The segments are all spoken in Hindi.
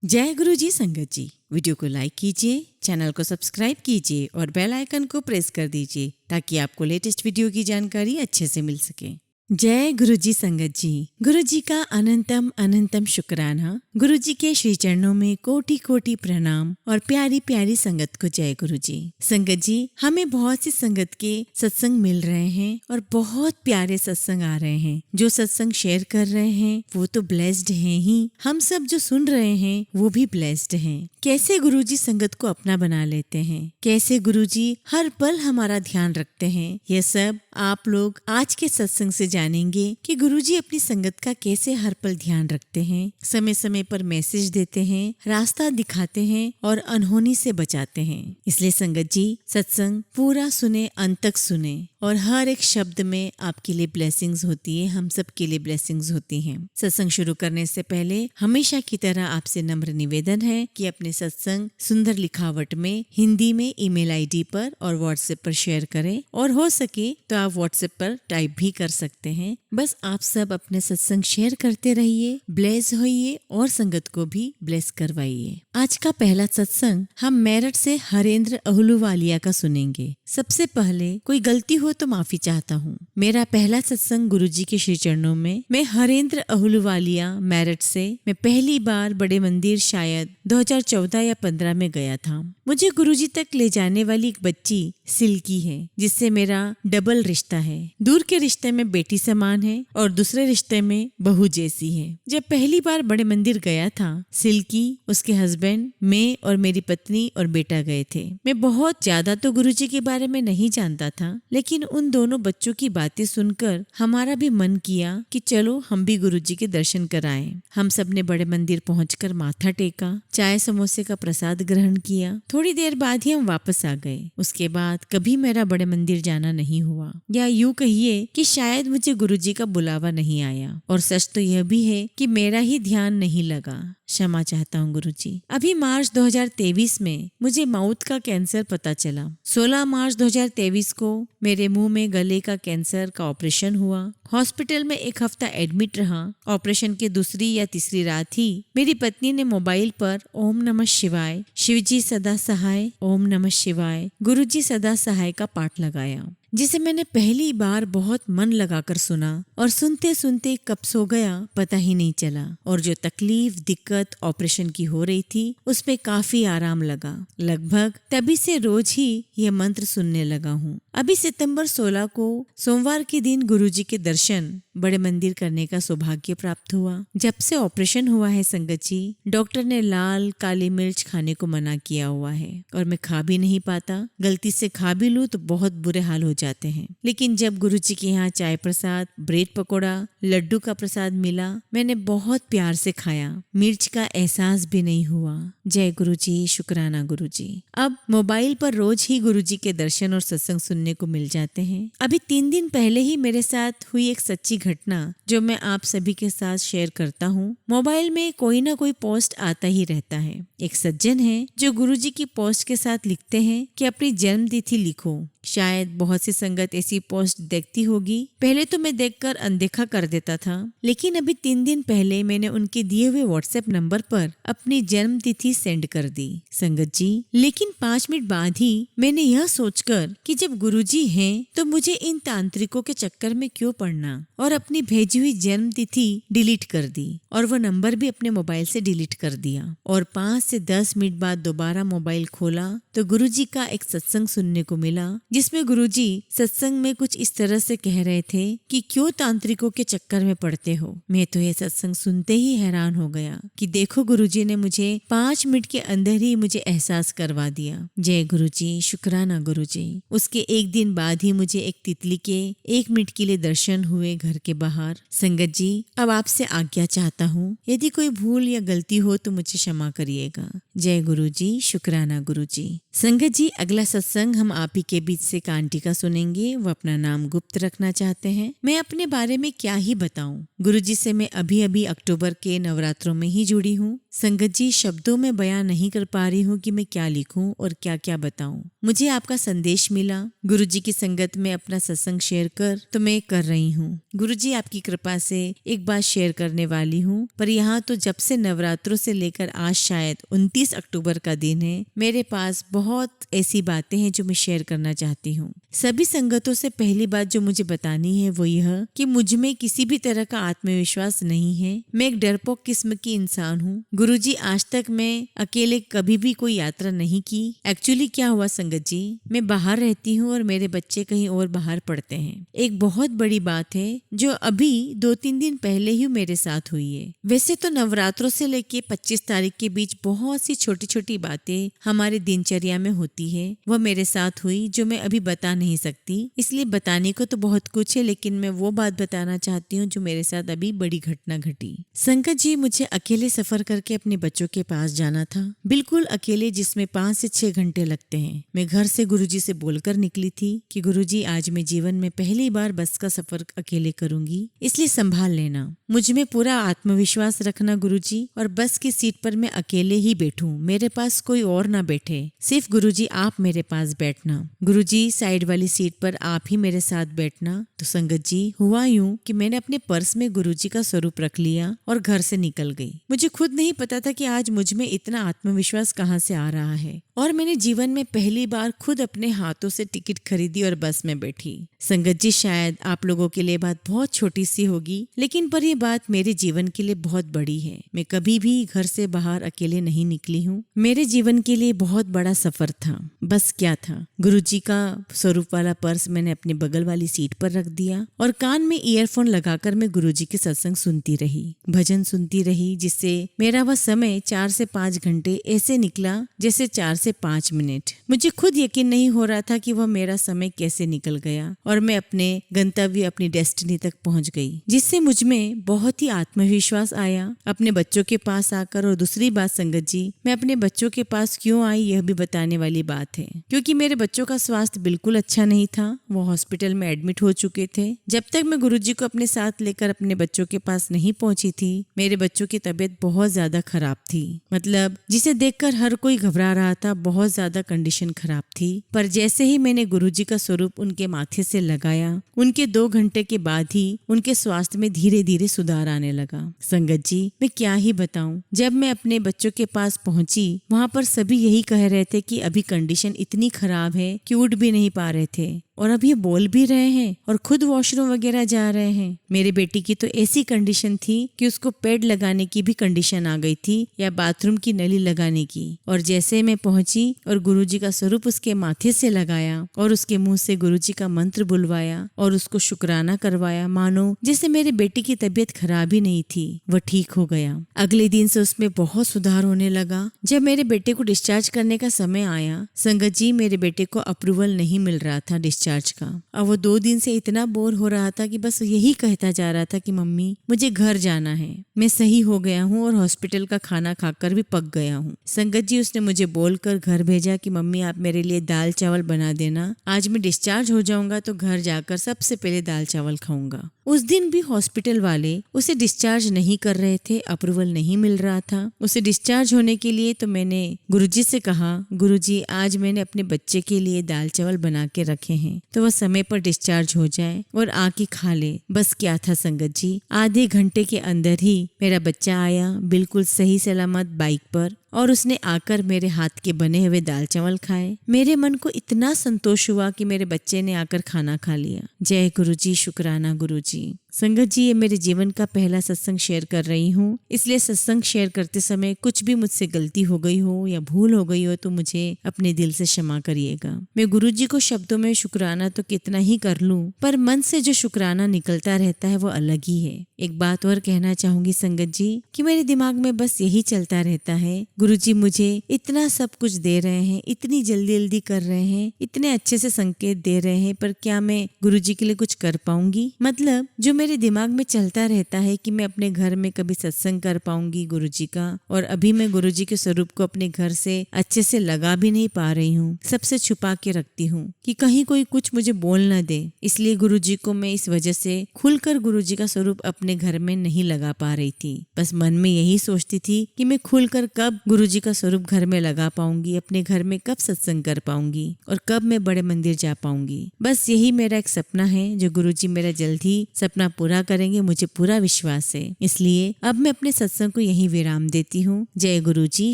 जय गुरु जी संगत जी। वीडियो को लाइक कीजिए, चैनल को सब्सक्राइब कीजिए और बेल आइकन को प्रेस कर दीजिए ताकि आपको लेटेस्ट वीडियो की जानकारी अच्छे से मिल सके। जय गुरु जी संगत जी। गुरु जी का अनंतम अनंतम शुक्राना। गुरु जी के श्री चरणों में कोटि कोटि प्रणाम और प्यारी प्यारी संगत को जय गुरु जी। संगत जी, हमें बहुत सी संगत के सत्संग मिल रहे हैं और बहुत प्यारे सत्संग आ रहे हैं। जो सत्संग शेयर कर रहे हैं वो तो ब्लेस्ड हैं ही, हम सब जो सुन रहे हैं वो भी ब्लेस्ड हैं। कैसे गुरु जी संगत को अपना बना लेते हैं, कैसे गुरु जी हर पल हमारा ध्यान रखते हैं, यह सब आप लोग आज के सत्संग से जानेंगे कि गुरुजी अपनी संगत का कैसे हर पल ध्यान रखते हैं, समय समय पर मैसेज देते हैं, रास्ता दिखाते हैं और अनहोनी से बचाते हैं। इसलिए संगत जी सत्संग पूरा सुने, अंत तक सुने और हर एक शब्द में आपके लिए ब्लेसिंग्स होती है, हम सब के लिए ब्लेसिंग्स होती हैं। सत्संग शुरू करने से पहले हमेशा की तरह आपसे नम्र निवेदन है कि अपने सत्संग सुंदर लिखावट में हिंदी में ईमेल आईडी पर और व्हाट्सएप पर शेयर करें और हो सके तो आप व्हाट्सएप पर टाइप भी कर सकते हैं। बस आप सब अपने सत्संग शेयर करते रहिए, ब्लेस होइए और संगत को भी ब्लेस करवाइए। आज का पहला सत्संग हम मेरठ से हरेंद्र अहलूवालिया का सुनेंगे। सबसे पहले कोई गलती हो तो माफी चाहता हूँ। मेरा पहला सत्संग गुरुजी के श्री चरणों में। मैं हरेंद्र अहलूवालिया मेरठ से। मैं पहली बार बड़े मंदिर शायद 2014 या 15 में गया था। मुझे गुरुजी तक ले जाने वाली एक बच्ची सिल्की है जिससे मेरा डबल रिश्ता है। दूर के रिश्ते में बेटी समान है और दूसरे रिश्ते में बहू जैसी है। जब पहली बार बड़े मंदिर गया था, सिल्की, उसके हस्बैंड, मैं और मेरी पत्नी और बेटा गए थे। मैं बहुत ज्यादा तो गुरुजी के बारे में नहीं जानता था, लेकिन उन दोनों बच्चों की बातें सुनकर हमारा भी मन किया कि चलो हम भी गुरुजी के दर्शन कराएं। हम सब ने बड़े मंदिर पहुंचकर माथा टेका, चाय समोसे का प्रसाद ग्रहण किया। थोड़ी देर बाद ही हम वापस आ गए। उसके बाद कभी मेरा बड़े मंदिर जाना नहीं हुआ, या यूं कहिए कि शायद मुझे गुरुजी का बुलावा नहीं आया। और सच तो यह भी है कि मेरा ही ध्यान नहीं लगा। क्षमा चाहता हूँ गुरुजी। अभी मार्च 2023 में मुझे माउथ का कैंसर पता चला। 16 मार्च 2023 को मेरे मुंह में गले का कैंसर का ऑपरेशन हुआ। हॉस्पिटल में एक हफ्ता एडमिट रहा। ऑपरेशन के दूसरी या तीसरी रात ही मेरी पत्नी ने मोबाइल पर ओम नमः शिवाय, शिवजी सदा सहाय, ओम नमः शिवाय, गुरुजी सदा सहाय का पाठ लगाया, जिसे मैंने पहली बार बहुत मन लगाकर सुना और सुनते सुनते कब सो गया पता ही नहीं चला। और जो तकलीफ दिक्कत ऑपरेशन की हो रही थी उसमें काफी आराम लगा। लगभग तभी से रोज ही यह मंत्र सुनने लगा हूँ। अभी सितंबर 16 को सोमवार के दिन गुरुजी के दर्शन बड़े मंदिर करने का सौभाग्य प्राप्त हुआ। जब से ऑपरेशन हुआ है संगत जी, डॉक्टर ने लाल काली मिर्च खाने को मना किया हुआ है और मैं खा भी नहीं पाता। गलती से खा भी लूं तो बहुत बुरे हाल हो जाते हैं। लेकिन जब गुरुजी के यहाँ चाय प्रसाद, ब्रेड पकोड़ा, लड्डू का प्रसाद मिला, मैंने बहुत प्यार से खाया। मिर्च का एहसास भी नहीं हुआ। जय गुरुजी, शुक्राना गुरुजी। अब मोबाइल पर रोज ही गुरुजी के दर्शन और सत्संग सुनने को मिल जाते हैं। अभी 3 दिन पहले ही मेरे साथ हुई एक सच्ची घटना जो मैं आप सभी के साथ शेयर करता हूँ। मोबाइल में कोई ना कोई पोस्ट आता ही रहता है। एक सज्जन है जो गुरुजी की पोस्ट के साथ लिखते हैं कि अपनी जन्म तिथि लिखो। शायद बहुत सी संगत ऐसी पोस्ट देखती होगी। पहले तो मैं देखकर अनदेखा कर देता था, लेकिन अभी 3 दिन पहले मैंने उनके दिए हुए व्हाट्सएप नंबर पर अपनी जन्म तिथि सेंड कर दी संगत जी। लेकिन 5 मिनट बाद ही मैंने यह सोचकर कि जब गुरुजी हैं तो मुझे इन तांत्रिकों के चक्कर में क्यों पड़ना, और अपनी भेजी हुई जन्म तिथि डिलीट कर दी और वो नंबर भी अपने मोबाइल से डिलीट कर दिया। और 5 से 10 मिनट बाद दोबारा मोबाइल खोला तो गुरुजी का एक सत्संग सुनने को मिला, जिसमें गुरुजी सत्संग में कुछ इस तरह से कह रहे थे कि क्यों तांत्रिकों के चक्कर में पड़ते हो। मैं तो ये सत्संग सुनते ही हैरान हो गया कि देखो गुरुजी ने मुझे 5 मिनट के अंदर ही मुझे एहसास करवा दिया। जय गुरुजी, शुक्राना गुरुजी। उसके एक दिन बाद ही मुझे एक तितली के 1 मिनट के लिए दर्शन हुए घर के बाहर। संगत जी, अब आपसे आज्ञा चाहता हूँ, यदि कोई भूल या गलती हो तो मुझे क्षमा करिएगा। जय गुरुजी, शुक्राना गुरुजी। संगत जी, अगला सत्संग हम आप ही के बीच से एक आंटी का सुनेंगे। वो अपना नाम गुप्त रखना चाहते हैं। मैं अपने बारे में क्या ही बताऊं। गुरुजी से मैं अभी अभी अक्टूबर के नवरात्रों में ही जुड़ी हूँ। संगत जी, शब्दों में बयां नहीं कर पा रही हूँ कि मैं क्या लिखूं और क्या क्या बताऊं। मुझे आपका संदेश मिला, गुरुजी की संगत में अपना सत्संग शेयर कर, तो मैं कर रही हूँ। गुरुजी आपकी कृपा से एक बात शेयर करने वाली हूँ, पर यहाँ तो जब से नवरात्रों से लेकर आज शायद 29 अक्टूबर का दिन है, मेरे पास बहुत ऐसी बातें हैं जो मैं शेयर करना चाहती हूँ। सभी संगतों से पहली बात जो मुझे बतानी है वो यह कि मुझ में किसी भी तरह का आत्मविश्वास नहीं है। मैं एक डरपोक किस्म की इंसान हूँ। गुरुजी, आज तक मैं अकेले कभी भी कोई यात्रा नहीं की। एक्चुअली क्या हुआ संगत जी, मैं बाहर रहती हूँ और मेरे बच्चे कहीं और बाहर पढ़ते हैं। एक बहुत बड़ी बात है जो अभी 2-3 दिन पहले ही मेरे साथ हुई है। वैसे तो नवरात्रों से लेके 25 तारीख के बीच बहुत सी छोटी छोटी बातें हमारे दिनचर्या में होती है, वह मेरे साथ हुई जो मैं अभी बता नहीं सकती। इसलिए बताने को तो बहुत कुछ है, लेकिन मैं वो बात बताना चाहती हूँ जो मेरे साथ अभी बड़ी घटना घटी। संगत जी, मुझे अकेले सफर करके अपने बच्चों के पास जाना था, बिल्कुल अकेले, जिसमें 5 से 6 घंटे लगते हैं। मैं घर से गुरुजी से बोलकर निकली थी कि गुरुजी, आज मैं जीवन में पहली बार बस का सफर अकेले करूंगी, इसलिए संभाल लेना। मुझ में पूरा आत्मविश्वास रखना गुरुजी, और बस की सीट पर मैं अकेले ही बैठूं, मेरे पास कोई और ना बैठे, सिर्फ गुरुजी आप मेरे पास बैठना। गुरुजी, साइड वाली सीट पर आप ही मेरे साथ बैठना। तो संगत जी, हुआ यूं कि मैंने अपने पर्स में गुरुजी का स्वरूप रख लिया और घर से निकल गई। मुझे खुद नहीं पता था कि आज मुझ में इतना आत्मविश्वास कहाँ से आ रहा है, और मैंने जीवन में पहली बार खुद अपने हाथों से टिकट खरीदी और बस में बैठी। संगत जी, शायद आप लोगों के लिए बात बहुत छोटी सी होगी, लेकिन पर यह बात मेरे जीवन के लिए बहुत बड़ी है। मैं कभी भी घर से बाहर अकेले नहीं निकली हूँ। मेरे जीवन के लिए बहुत बड़ा सफर था। बस क्या था, गुरुजी का स्वरूप वाला पर्स मैंने अपने बगल वाली सीट पर रख दिया और कान में ईयरफोन लगाकर मैं गुरुजी के सत्संग सुनती रही, भजन सुनती रही, जिससे मेरा वह समय 4 से 5 घंटे ऐसे निकला जैसे 4 से 5 मिनट। मुझे खुद यकीन नहीं हो रहा था कि वह मेरा समय कैसे निकल गया और मैं अपने गंतव्य, अपनी डेस्टिनी तक पहुंच गई, जिससे मुझ में बहुत ही आत्मविश्वास आया अपने बच्चों के पास आकर। और दूसरी बात संगत जी, मैं अपने बच्चों के पास क्यों आई यह भी बताने वाली बात है, क्योंकि मेरे बच्चों का स्वास्थ्य बिल्कुल अच्छा नहीं था। वो हॉस्पिटल में एडमिट हो चुके थे। जब तक मैं गुरुजी को अपने साथ लेकर अपने बच्चों के पास नहीं पहुंची थी, मेरे बच्चों की तबीयत बहुत ज्यादा खराब थी। मतलब जिसे देखकर हर कोई घबरा रहा था, बहुत ज्यादा कंडीशन खराब थी। पर जैसे ही मैंने गुरुजी का स्वरूप उनके माथे से लगाया, उनके 2 घंटे के बाद ही उनके स्वास्थ्य में धीरे धीरे सुधार आने लगा। संगत जी, मैं क्या ही बताऊं, जब मैं अपने बच्चों के पास पहुंची, वहां पर सभी यही कह रहे थे कि अभी कंडीशन इतनी खराब है कि उठ भी नहीं पा रहे थे, और अब ये बोल भी रहे हैं और खुद वॉशरूम वगैरह जा रहे हैं। मेरे बेटी की तो ऐसी कंडीशन थी कि उसको पैड लगाने की भी कंडीशन आ गई थी, या बाथरूम की नली लगाने की। और जैसे मैं पहुंची और गुरुजी का स्वरूप उसके माथे से लगाया और उसके मुंह से गुरुजी का मंत्र बुलवाया और उसको शुक्राना करवाया, मानो जैसे मेरे बेटी की तबीयत खराब ही नहीं थी, वह ठीक हो गया। अगले दिन से उसमें बहुत सुधार होने लगा। जब मेरे बेटे को डिस्चार्ज करने का समय आया, संगत जी, मेरे बेटे को अप्रूवल नहीं मिल रहा था डिस्चार्ज का। अब वो 2 दिन से इतना बोर हो रहा था कि बस यही कहता जा रहा था कि मम्मी, मुझे घर जाना है, मैं सही हो गया हूँ और हॉस्पिटल का खाना खाकर भी पक गया हूँ। संगत जी, उसने मुझे बोलकर घर भेजा कि मम्मी आप मेरे लिए दाल चावल बना देना, आज मैं डिस्चार्ज हो जाऊंगा तो घर जाकर सबसे पहले दाल चावल खाऊंगा। उस दिन भी हॉस्पिटल वाले उसे डिस्चार्ज नहीं कर रहे थे, अप्रूवल नहीं मिल रहा था उसे डिस्चार्ज होने के लिए। तो मैंने गुरुजी से कहा, गुरुजी आज मैंने अपने बच्चे के लिए दाल चावल बना के रखे हैं, तो वह समय पर डिस्चार्ज हो जाए और आके खा ले। बस क्या था संगत जी, आधे घंटे के अंदर ही मेरा बच्चा आया, बिल्कुल सही सलामत बाइक पर, और उसने आकर मेरे हाथ के बने हुए दाल चावल खाए। मेरे मन को इतना संतोष हुआ कि मेरे बच्चे ने आकर खाना खा लिया। जय गुरुजी, शुक्राना गुरुजी। संगत जी, ये मेरे जीवन का पहला सत्संग शेयर कर रही हूँ, इसलिए सत्संग शेयर करते समय कुछ भी मुझसे गलती हो गई हो या भूल हो गई हो तो मुझे अपने दिल से क्षमा करिएगा। मैं गुरुजी को शब्दों में शुक्राना तो कितना ही कर लूँ, पर मन से जो शुक्राना निकलता रहता है वो अलग ही है। एक बात और कहना चाहूंगी संगत जी, कि मेरे दिमाग में बस यही चलता रहता है, गुरुजी मुझे इतना सब कुछ दे रहे हैं, इतनी जल्दी जल्दी कर रहे हैं, इतने अच्छे से संकेत दे रहे हैं, पर क्या मैं गुरुजी के लिए कुछ कर पाऊंगी? मतलब जो मेरे दिमाग में चलता रहता है कि मैं अपने घर में कभी सत्संग कर पाऊंगी गुरुजी का, और अभी मैं गुरुजी के स्वरूप को अपने घर से अच्छे से लगा भी नहीं पा रही हूँ, सबसे छुपा के रखती हूँ कि कहीं कोई कुछ मुझे बोल न दे। इसलिए गुरुजी को मैं इस वजह से खुलकर गुरुजी का स्वरूप अपने घर में नहीं लगा पा रही थी। बस मन में यही सोचती थी कि मैं खुलकर कब गुरुजी का स्वरूप घर में लगा पाऊंगी, अपने घर में कब सत्संग कर पाऊंगी और कब मैं बड़े मंदिर जा पाऊंगी। बस यही मेरा एक सपना है जो गुरुजी मेरा जल्द ही सपना पूरा करेंगे, मुझे पूरा विश्वास है। इसलिए अब मैं अपने सत्संग को यही विराम देती हूँ। जय गुरुजी,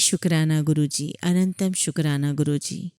शुक्राना गुरुजी, अनंतम शुक्राना गुरुजी।